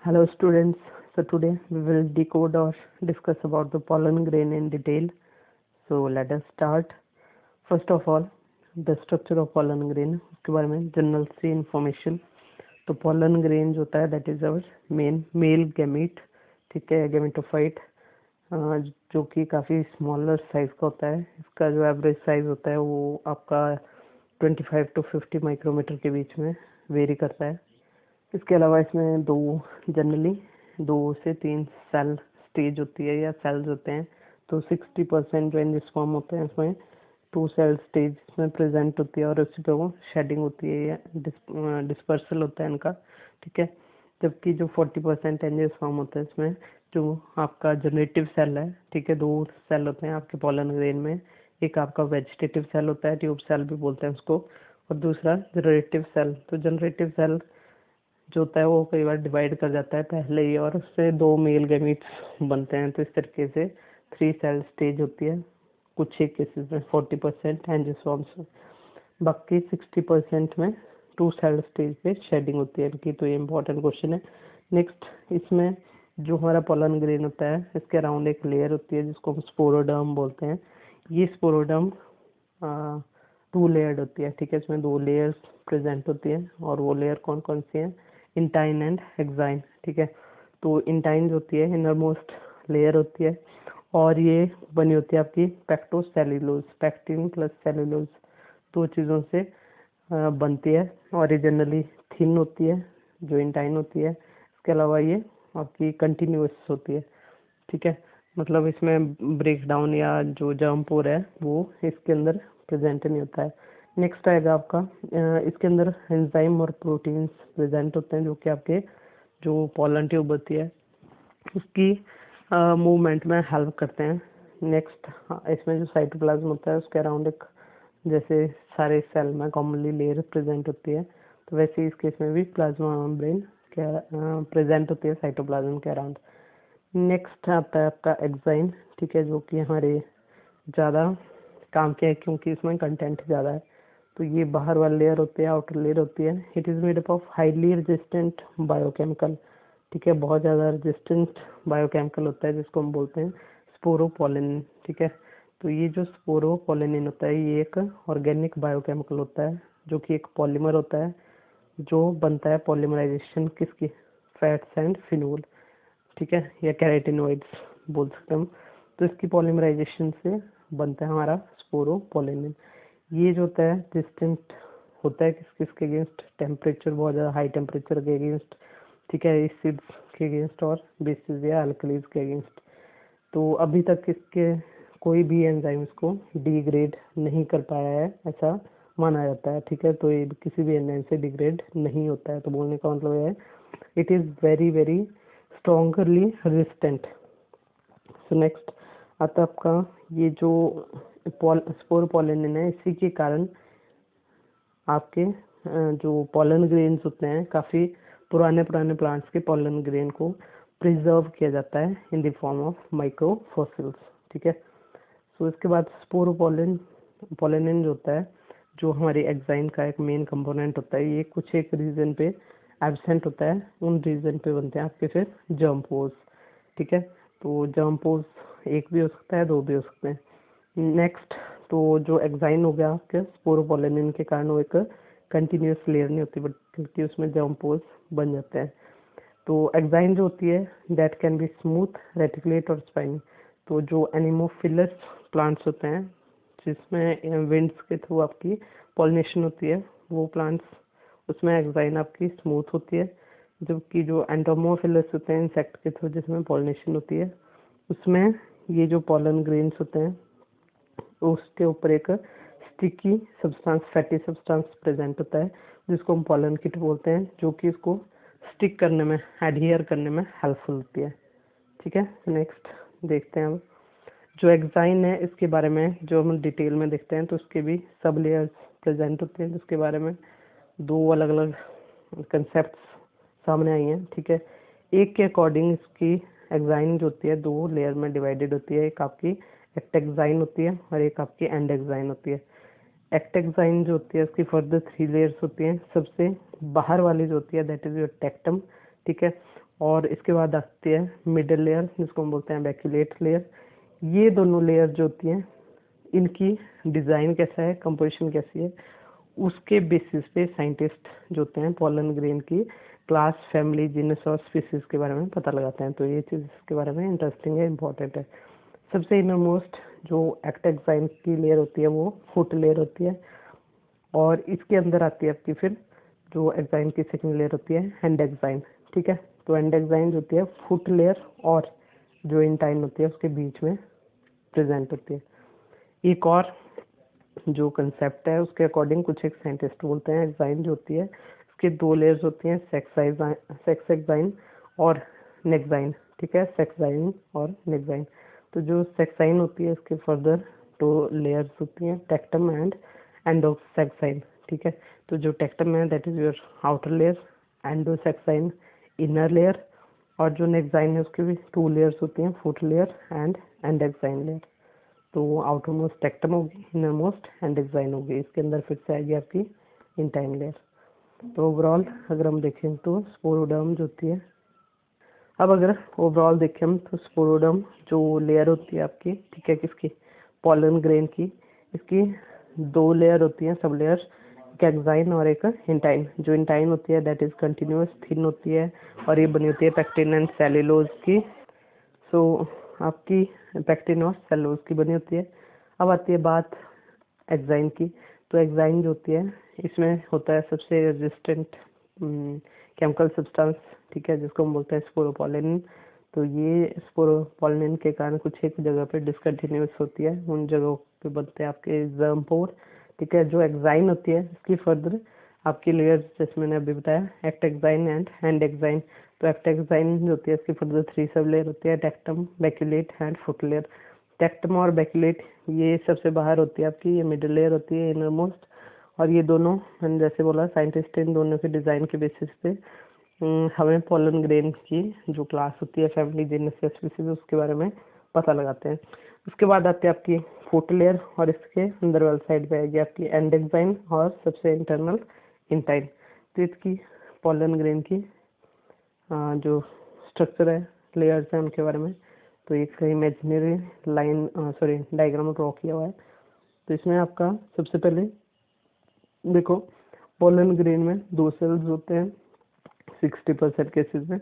Hello students, so today we will decode or discuss about the pollen grain in detail. So let us start. First of all, the structure of pollen grain, उसके बारे में general सी information. तो pollen grain जो होता है that is our main male gamete, ठीक है, gametophyte, जो कि काफ़ी स्मॉलर साइज का होता है. इसका जो एवरेज साइज होता है वो आपका 25 to 50 माइक्रोमीटर के बीच में वेरी करता है. इसके अलावा इसमें जनरली 2 से 3 सेल स्टेज होती है या सेल्स होते हैं. तो 60% जो एंजियोस्पर्म होते हैं इसमें 2 सेल स्टेज में प्रेजेंट होती है और उसी पे वो शेडिंग होती है या डिस्पर्सल होता है इनका, ठीक है. जबकि जो 40% एंजियोस्पर्म होते हैं इसमें जो आपका जनरेटिव सेल है, ठीक है, 2 सेल होते हैं आपके पोलन ग्रेन में. एक आपका वेजिटेटिव सेल होता है, ट्यूब सेल भी बोलते हैं उसको, और दूसरा जनरेटिव सेल. तो जनरेटिव सेल जो होता है वो कई बार डिवाइड कर जाता है पहले ही और उससे 2 मेल गैमीट्स बनते हैं. तो इस तरीके से 3 सेल स्टेज होती है कुछ एक केसेस में 40% एंजियोस्पर्म्स, बाकी 60% में 2 सेल स्टेज पे शेडिंग होती है इनकी. तो ये इंपॉर्टेंट क्वेश्चन है. नेक्स्ट, इसमें जो हमारा पोलन ग्रेन होता है इसके अराउंड एक लेयर होती है जिसको हम स्पोरोडर्म बोलते हैं. ये स्पोरोडर्म 2 लेयर्ड होती है, ठीक है. इसमें 2 लेयर्स प्रेजेंट होती है और वो लेयर कौन कौन सी हैं? इंटाइन एंड एक्साइन, ठीक है. तो इंटाइन जो होती है इनर मोस्ट लेयर होती है और ये बनी होती है आपकी पेक्टोसेल्यूलोज, पेक्टिन प्लस सेल्यूलोज, 2 चीज़ों से बनती है और ये जनरली थिन होती है जो इंटाइन होती है. इसके अलावा ये आपकी कंटिन्यूस होती है, ठीक है. मतलब इसमें ब्रेक डाउन या जो जर्म पोर है वो इसके अंदर प्रेजेंट नहीं होता है. नेक्स्ट आएगा आपका, इसके अंदर एंजाइम और प्रोटीन्स प्रेजेंट होते हैं जो कि आपके जो पोलन ट्यूब होती है उसकी मूवमेंट में हेल्प करते हैं. नेक्स्ट, इसमें जो साइटोप्लाज्म होता है उसके अराउंड एक जैसे सारे सेल में कॉमनली लेयर प्रेजेंट होती है, तो वैसे इस केस में भी प्लाज्मा मेम्ब्रेन प्रेजेंट होती है साइटोप्लाज्म के अराउंड. नेक्स्ट आता है आपका एक्साइन, ठीक है, जो कि हमारे ज़्यादा काम के हैं क्योंकि इसमें कंटेंट ज़्यादा है. तो ये बाहर वाली लेयर होती है, आउटर लेयर होती है. It is made up of highly resistant biochemical, ठीक है, बहुत ज़्यादा रेजिस्टेंट बायोकेमिकल होता है जिसको हम बोलते हैं स्पोरोपोलिन, ठीक है. तो ये जो स्पोरोपोलिन होता है ये एक ऑर्गेनिक बायोकेमिकल होता है जो कि एक पॉलीमर होता है जो बनता है पॉलीमराइजेशन किसकी? फैट्स एंड फिनोल, ठीक है, या कैरोटिनॉइड्स बोल सकते हैं हम. तो इसकी पॉलीमराइजेशन से बनता है हमारा स्पोरोपोलिन. ये जो होता है रेजिस्टेंट होता है किसके अगेंस्ट? टेम्परेचर, बहुत ज़्यादा हाई टेम्परेचर के अगेंस्ट, ठीक है, एसिड्स के अगेंस्ट और बेसिस या अल्कलीज के अगेंस्ट. तो अभी तक इसके कोई भी एंजाइम इसको डिग्रेड नहीं कर पाया है ऐसा माना जाता है, ठीक है. तो ये किसी भी एंजाइम से डिग्रेड नहीं होता है. तो बोलने का मतलब है it is very very strongerly resistant. So next आता है आपका ये जो स्पोरोपोलिन है इसी के कारण आपके जो पोलन ग्रेन्स होते हैं काफ़ी पुराने प्लांट्स के पोलन ग्रेन को प्रिजर्व किया जाता है in the form of micro fossils, ठीक है. सो इसके बाद पोलेनिन जो होता है जो हमारी एक्साइन का एक मेन कंपोनेंट होता है, ये कुछ एक रीजन पे एब्सेंट होता है, उन रीजन पे बनते हैं आपके फिर जर्म पोर्स, ठीक है. तो जर्म पोर्स एक भी हो सकता है, 2 भी हो सकते हैं. नेक्स्ट, तो जो एक्साइन हो गया आपके स्पोरोपोलिन के कारण वो एक कंटिन्यूस लेयर नहीं होती बल्कि उसमें जर्म पोर्स बन जाते हैं. तो एक्साइन जो होती है that can be smooth, reticulate और स्पाइनी. तो जो एनिमोफिलस प्लांट्स होते हैं जिसमें विंड्स के थ्रू आपकी पॉलिनेशन होती है वो प्लांट्स, उसमें एक्साइन आपकी स्मूथ होती है. जबकि जो एंटोमोफिलस होते हैं इंसेक्ट के थ्रू जिसमें पॉलिनेशन होती है उसमें ये जो पोलन ग्रेन्स होते हैं उसके ऊपर एक sticky substance, fatty substance present होता है जिसको हम पोलन किट बोलते हैं, जो कि इसको स्टिक करने में, एडहियर करने में हेल्पफुल होती है, ठीक है. नेक्स्ट देखते हैं अब जो एक्साइन है इसके बारे में जो हम डिटेल में देखते हैं तो उसके भी सब लेयर्स प्रेजेंट होते हैं जिसके बारे में 2 अलग अलग कंसेप्ट सामने आई हैं, ठीक है. एक के अकॉर्डिंग इसकी एक्साइन जो होती है 2 लेयर में डिवाइडेड होती है. एक आपकी एक्टेक्साइन होती है और एक आपकी एंड एक्साइन होती है. एक्टेक्साइन जो होती है उसकी फर्दर 3 लेयर्स होती हैं. सबसे बाहर वाली जो होती है दैट इज योर टेक्टम, ठीक है. और इसके बाद आती है मिडल लेयर जिसको हम बोलते हैं बैक्यूलेट लेयर। ये दोनों लेयर जो होती हैं इनकी डिज़ाइन कैसा है, कंपोजिशन कैसी है, उसके बेसिस पे साइंटिस्ट जो होते हैं पॉलन ग्रेन की क्लास, फैमिली, जीनस और स्पीसीज के बारे में पता लगाते हैं। तो ये चीज़ इसके बारे में इंटरेस्टिंग है, इम्पोर्टेंट है। सबसे इनरमोस्ट जो एक्टेक्साइन की लेयर होती है वो फुट लेयर होती है, और इसके अंदर आती है आपकी फिर जो एक्साइन की सेकंड लेयर होती है एंडेक्साइन। ठीक है, तो एंडेक्साइन जो होती है फुट लेयर और जो इंटाइन होती है उसके बीच में प्रेजेंट होती है। एक और जो कंसेप्ट है उसके अकॉर्डिंग कुछ एक साइंटिस्ट बोलते हैं एक्साइन जो होती है उसके दो लेयर्स होती हैं, सेक्स एक्साइन और नेक्साइन। ठीक है, सेक्साइन और नेक्साइन। तो जो सेक्साइन होती है इसके फर्दर दो लेयर्स होती हैं, टेक्टम एंड एंडोसेक्साइन। ठीक है, तो जो टेक्टम है that is your outer layer, endosexine inner layer, और जो नेक्साइन है उसकी भी टू लेयर्स होती हैं, फुट लेयर एंड एंडेक्साइन लेयर। तो आउटर मोस्ट टेक्टम होगी, इनर मोस्ट एंडेक्साइन होगी, इसके अंदर फिर से आएगी आपकी इंटाइन लेयर। तो ओवरऑल अगर हम देखें तो स्पोरोडर्म जो होती है, अब अगर ओवरऑल देखें हम तो स्पोरोडर्म जो लेयर होती है आपकी, ठीक है, किसकी, पॉलन ग्रेन की, इसकी दो लेयर होती हैं, सब लेयर, एक एक्साइन और एक इंटाइन। जो इंटाइन होती है दैट इज कंटिन्यूअस थिन होती है और ये बनी होती है पैक्टिन एंड सेल्यूलोज की। सो आपकी पैक्टिन और सेल्यूलोज की बनी होती है। अब आती है बात एक्साइन की। तो एक्साइन जो होती है इसमें होता है सबसे रेजिस्टेंट केमिकल सब्सटेंस, ठीक है, जिसको हम बोलते हैं स्पोरोपोलिन। तो ये स्पोरोपोलिन के कारण कुछ एक जगह पे डिसकंटिन्यूअस होती है, उन जगहों पे बनते हैं आपके जर्म पोर। ठीक है, जो एक्साइन होती है इसकी फर्दर आपकी लेयर्स जैसे मैंने अभी बताया एक्टेक्साइन एंड एंडेक्साइन। तो एक्टेक्साइन जो होती है इसकी फर्दर थ्री सब लेयर होती है, tectum, baculate and foot layer. Tectum और बैक्यूलेट ये सबसे बाहर होती है आपकी, ये मिडिल लेयर होती है इनर मोस्ट। और ये दोनों मैंने जैसे बोला साइंटिस्ट इन दोनों के डिज़ाइन के बेसिस पे हमें पॉलन ग्रेन की जो क्लास होती है, फैमिली, जीनस या स्पीसीज, उसके बारे में पता लगाते हैं। उसके बाद आती है आपकी फुट लेयर और इसके अंदर वाली साइड पे आएगी आपकी एंडेक्साइन और सबसे इंटरनल इंटाइन। तो इसकी पॉलन ग्रेन की जो स्ट्रक्चर है, लेयर्स हैं उनके बारे में, तो एक इमेजिनरी लाइन डायग्राम ड्रॉ किया हुआ है। तो इसमें आपका सबसे पहले देखो पॉलन ग्रेन में दो सेल्स होते हैं 60% केसेस में।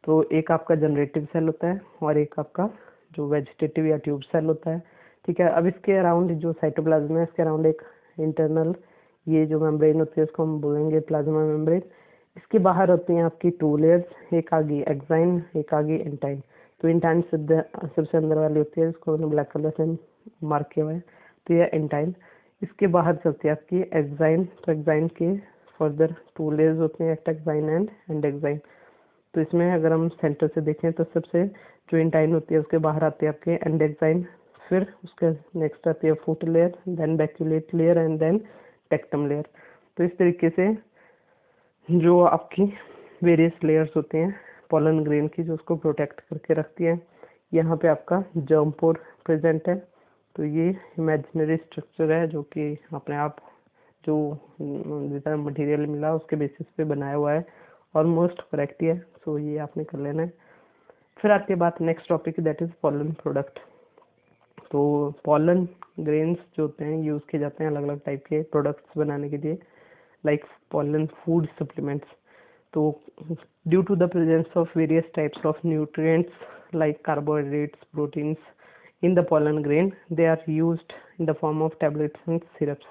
तो एक आपका जनरेटिव सेल होता है और एक आपका जो वेजिटेटिव या ट्यूब सेल होता है। ठीक है, अब इसके अराउंड जो साइटोप्लाज्म है इसके अराउंड एक इंटरनल ये जो मेम्ब्रेन होती है उसको हम बोलेंगे प्लाज्मा मेम्ब्रेन। इसके बाहर होती हैं आपकी टू लेयर्स, एक आगे एक्साइन, एक आगे इंटाइन। तो इंटाइन सबसे अंदर वाली होती है, इसको मैंने ब्लैक कलर से मार्क किया हुआ है, तो ये इंटाइन। इसके बाहर चलती है आपकी एक्साइन। तो एक्साइन के फर्दर टू लेयर्स होते हैं, एक्टेक्साइन एंड एंडेक्साइन। तो इसमें अगर हम सेंटर से देखें तो सबसे जो इंटाइन होती है उसके बाहर आती है आपके एंडेक्साइन, फिर उसके नेक्स्ट आती है foot layer, then baculate layer and then tectum layer. तो इस तरीके से जो आपकी वेरियस लेयर्स होते हैं पॉलन ग्रेन की जो उसको प्रोटेक्ट करके रखती है। यहाँ पे आपका जर्म पोर प्रेजेंट है। तो ये इमेजिनरी स्ट्रक्चर है जो कि अपने आप जो जितना मटेरियल मिला उसके बेसिस पे बनाया हुआ है, ऑलमोस्ट करेक्ट ही है। सो ये आपने कर लेना है। फिर आती है बात next topic, that is pollen product. तो पॉलन ग्रेन्स जो होते हैं यूज़ किए जाते हैं अलग अलग टाइप के प्रोडक्ट्स बनाने के लिए, like pollen food supplements. So due to the presence of various types of nutrients like carbohydrates, proteins in the pollen grain, they are used in the form of tablets and syrups.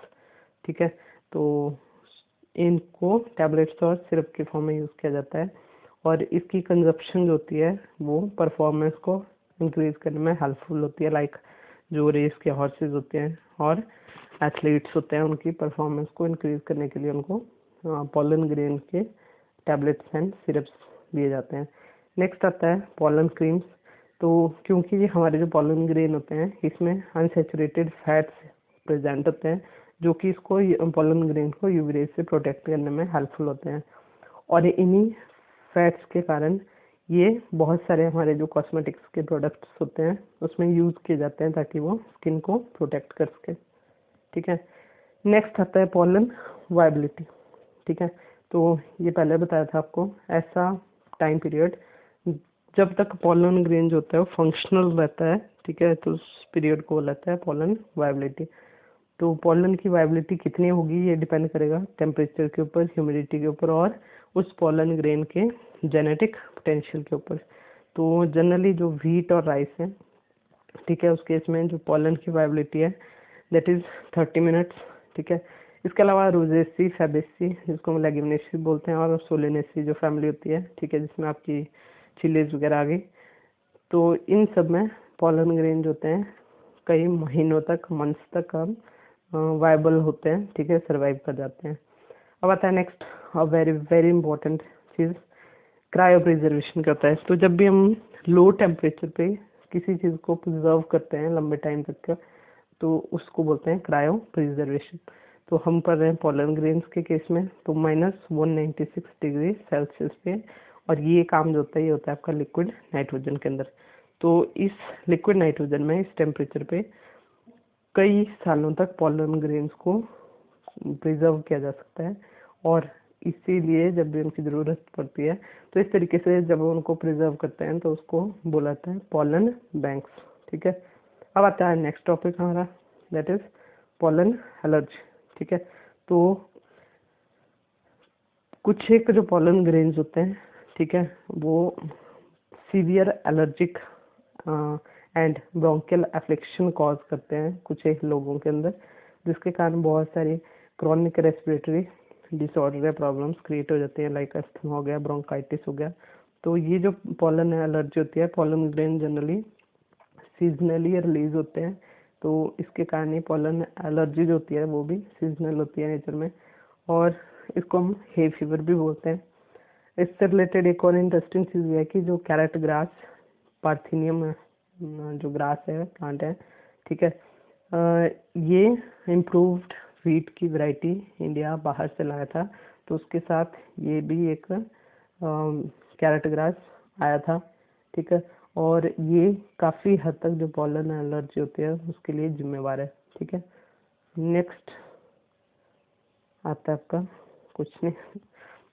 ठीक है, तो इनको tablets और syrup के form में use किया जाता है और इसकी कंजप्शन जो होती है वो परफॉर्मेंस को इंक्रीज करने में हेल्पफुल होती है। लाइक जो रेस के हॉर्सेज होते हैं और एथलीट्स होते हैं उनकी परफॉर्मेंस को इंक्रीज करने के लिए उनको पॉलन ग्रेन के टैबलेट्स एंड सिरप्स दिए जाते हैं। नेक्स्ट आता है पॉलन क्रीम्स। तो क्योंकि ये हमारे जो पॉलन ग्रेन होते हैं इसमें अनसैचुरेटेड फैट्स प्रेजेंट होते हैं जो कि इसको पॉलन ग्रेन को यूवी रेज से प्रोटेक्ट करने में हेल्पफुल होते हैं, और इन्हीं फैट्स के कारण ये बहुत सारे हमारे जो कॉस्मेटिक्स के प्रोडक्ट्स होते हैं उसमें यूज़ किए जाते हैं ताकि वो स्किन को प्रोटेक्ट कर सके। ठीक है, नेक्स्ट आता है पॉलन वायबिलिटी। ठीक है, तो ये पहले बताया था आपको, ऐसा टाइम पीरियड जब तक पॉलन ग्रेन जो होता है वो फंक्शनल रहता है, ठीक है, तो उस पीरियड को रहता है पॉलन वायबिलिटी। तो पॉलन की वायबिलिटी कितनी होगी ये डिपेंड करेगा टेम्परेचर के ऊपर, ह्यूमिडिटी के ऊपर और उस पॉलन ग्रेन के जेनेटिक पोटेंशियल के ऊपर। तो जनरली जो व्हीट और राइस है, ठीक है, उस केस में जो पॉलन की वायबिलिटी है दैट इज 30 मिनट्स, ठीक है। इसके अलावा रोजेसी, फैबेसी जिसको हम लेग्यूमिनेसी बोलते हैं, और सोलेनेसी जो फैमिली होती है, ठीक है, जिसमें आपकी चिलीज वगैरह आ गई, तो इन सब में पॉलन ग्रेन जो होते हैं कई महीनों तक, मंथ्स तक हम वायबल होते हैं, ठीक है, सर्वाइव कर जाते हैं। अब आता है नेक्स्ट वेरी वेरी इंपॉर्टेंट चीज़, क्रायो प्रिजर्वेशन का होता है। तो जब भी हम लो टेम्परेचर पे किसी चीज़ को प्रिजर्व करते हैं लंबे टाइम तक का, तो उसको बोलते हैं क्रायो प्रिजर्वेशन। तो हम पढ़ रहे हैं पॉलन ग्रेन्स के केस में, तो -196 डिग्री सेल्सियस पे, और ये काम जो होता है ये होता है आपका लिक्विड नाइट्रोजन के अंदर। तो इस लिक्विड नाइट्रोजन में इस टेम्परेचर पे कई सालों तक पॉलन ग्रेन्स को प्रिजर्व किया जा सकता है, और इसीलिए जब भी उनकी ज़रूरत पड़ती है तो इस तरीके से जब उनको प्रिजर्व करते हैं तो उसको बोला जाता है पॉलन बैंक्स, ठीक है। अब आता है नेक्स्ट टॉपिक हमारा, दैट इज पॉलन एलर्जी, ठीक है। तो कुछ एक जो पॉलन ग्रेन्स होते हैं, ठीक है, वो severe allergic and bronchial affliction cause करते हैं कुछ एक लोगों के अंदर, जिसके कारण बहुत सारी क्रॉनिक रेस्पिरेटरी डिसऑर्डर या प्रॉब्लम्स क्रिएट हो जाती हैं, लाइक अस्थमा हो गया, ब्रोंकाइटिस हो गया। तो ये जो पॉलन एलर्जी होती है, pollen grain generally seasonally release होते हैं, तो इसके कारण ही पॉलन एलर्जी जो होती है वो भी सीजनल होती है नेचर में, और इसको हम हे फीवर भी बोलते हैं। इससे रिलेटेड एक और इंटरेस्टिंग चीज़ ये है कि जो कैरेट ग्रास, पार्थिनियम जो ग्रास है, प्लांट है, ठीक है, ये इम्प्रूव्ड व्हीट की वैरायटी इंडिया बाहर से लाया था, तो उसके साथ ये भी एक कैरेट ग्रास आया था, ठीक है, और ये काफ़ी हद तक जो पॉलन एलर्जी होती है उसके लिए जिम्मेवार है, ठीक है। नेक्स्ट आता है आपका कुछ नहीं,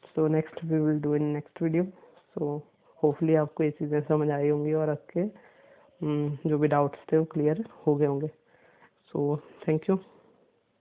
so next we will do in next video. So hopefully आपको ये चीज़ें समझ आई होंगी और आपके जो भी डाउट्स थे वो क्लियर हो गए होंगे। So thank you.